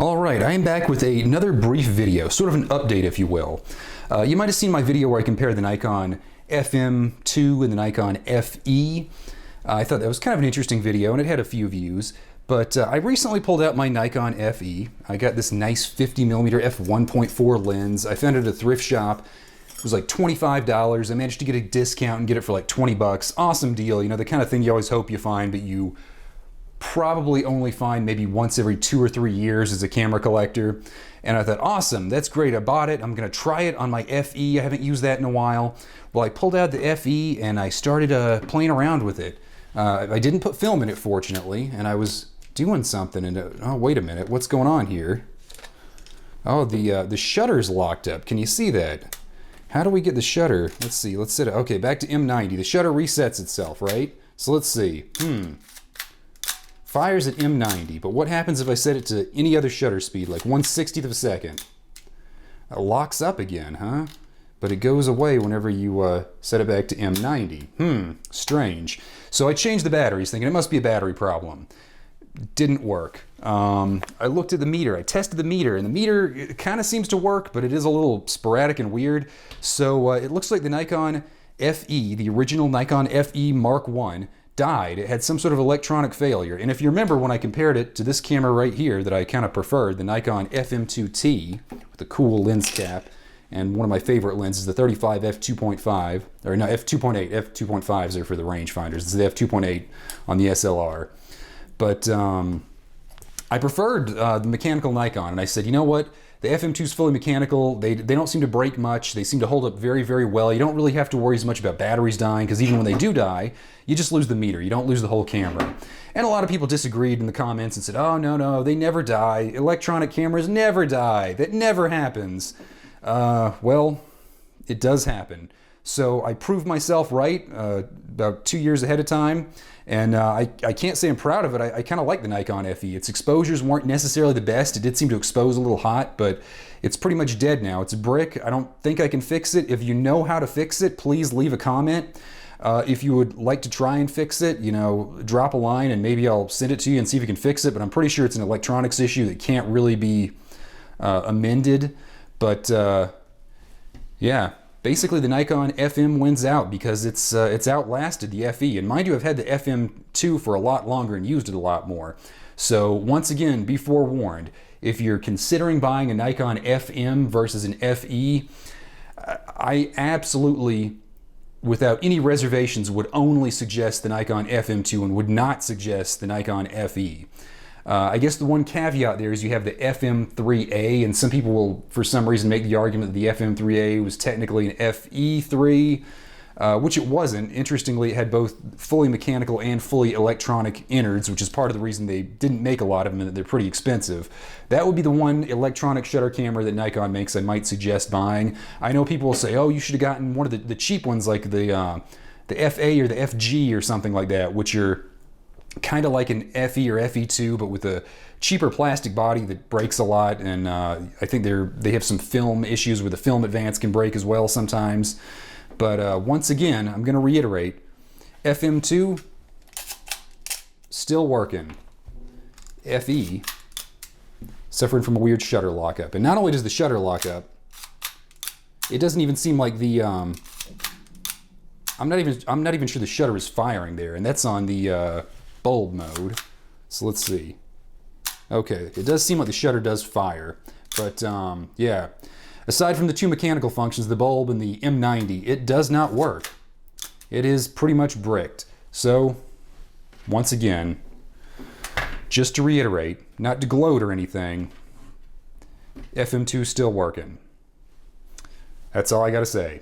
Alright, I am back with another brief video, sort of an update if you will. You might have seen my video where I compared the Nikon FM2 and the Nikon FE. I thought that was kind of an interesting video and it had a few views, but I recently pulled out my Nikon FE. I got this nice 50mm f1.4 lens. I found it at a thrift shop. It was like $25. I managed to get a discount and get it for like 20 bucks. Awesome deal, you know, the kind of thing you always hope you find, but you probably only find maybe once every 2 or 3 years as a camera collector. And I thought, awesome, that's great, I bought it, I'm gonna try it on my FE, I haven't used that in a while. Well, I pulled out the FE and I started playing around with it. I didn't put film in it, fortunately, and I was doing something and, oh, wait a minute, what's going on here? Oh, the shutter's locked up, can you see that? How do we get the shutter? Let's see, let's set it, okay, back to M90. The shutter resets itself, right? So let's see, fires at M90, but what happens if I set it to any other shutter speed, like 1/60th of a second? It locks up again, huh? But it goes away whenever you set it back to M90. Strange. So I changed the batteries, thinking it must be a battery problem. Didn't work. I looked at the meter, I tested the meter, and the meter kind of seems to work, but it is a little sporadic and weird. So it looks like the Nikon FE, the original Nikon FE Mark I, died. It had some sort of electronic failure. And if you remember when I compared it to this camera right here that I kind of preferred, the Nikon FM2T with the cool lens cap, and one of my favorite lenses, the 35 f2.5, or no, f2.8, f2.5s are for the rangefinders. This is the f2.8 on the SLR. But I preferred the mechanical Nikon, and I said, you know what? The FM2 is fully mechanical. They don't seem to break much. They seem to hold up very, very well. You don't really have to worry as much about batteries dying, because even when they do die, you just lose the meter. You don't lose the whole camera. And a lot of people disagreed in the comments and said, oh, no, they never die. Electronic cameras never die. That never happens. Well, it does happen. So I proved myself right about 2 years ahead of time, and I can't say I'm proud of it. I kind of like the Nikon FE. Its exposures weren't necessarily the best. It did seem to expose a little hot, but it's pretty much dead now. It's a brick. I don't think I can fix it. If you know how to fix it, please leave a comment. If you would like to try and fix it, you know, drop a line and maybe I'll send it to you and see if you can fix it, but I'm pretty sure it's an electronics issue that can't really be amended. But yeah. Basically, the Nikon FM wins out because it's outlasted the FE. And mind you, I've had the FM2 for a lot longer and used it a lot more. So once again, be forewarned. If you're considering buying a Nikon FM versus an FE, I absolutely, without any reservations, would only suggest the Nikon FM2 and would not suggest the Nikon FE. I guess the one caveat there is you have the FM3A, and some people will, for some reason, make the argument that the FM3A was technically an FE3, which it wasn't. Interestingly, it had both fully mechanical and fully electronic innards, which is part of the reason they didn't make a lot of them and that they're pretty expensive. That would be the one electronic shutter camera that Nikon makes I might suggest buying. I know people will say, oh, you should have gotten one of the cheap ones like the FA or the FG or something like that, which are kind of like an FE or FE2, but with a cheaper plastic body that breaks a lot, and I think they have some film issues where the film advance can break as well sometimes. But once again, I'm going to reiterate, FM2, still working. FE, suffering from a weird shutter lockup. And not only does the shutter lock up, it doesn't even seem like the, I'm not even sure the shutter is firing there, and that's on the bulb mode. So let's see. Okay, it does seem like the shutter does fire, but yeah. Aside from the two mechanical functions, the bulb and the M90, it does not work. It is pretty much bricked. So, once again, just to reiterate, not to gloat or anything, FM2 still working. That's all I gotta say.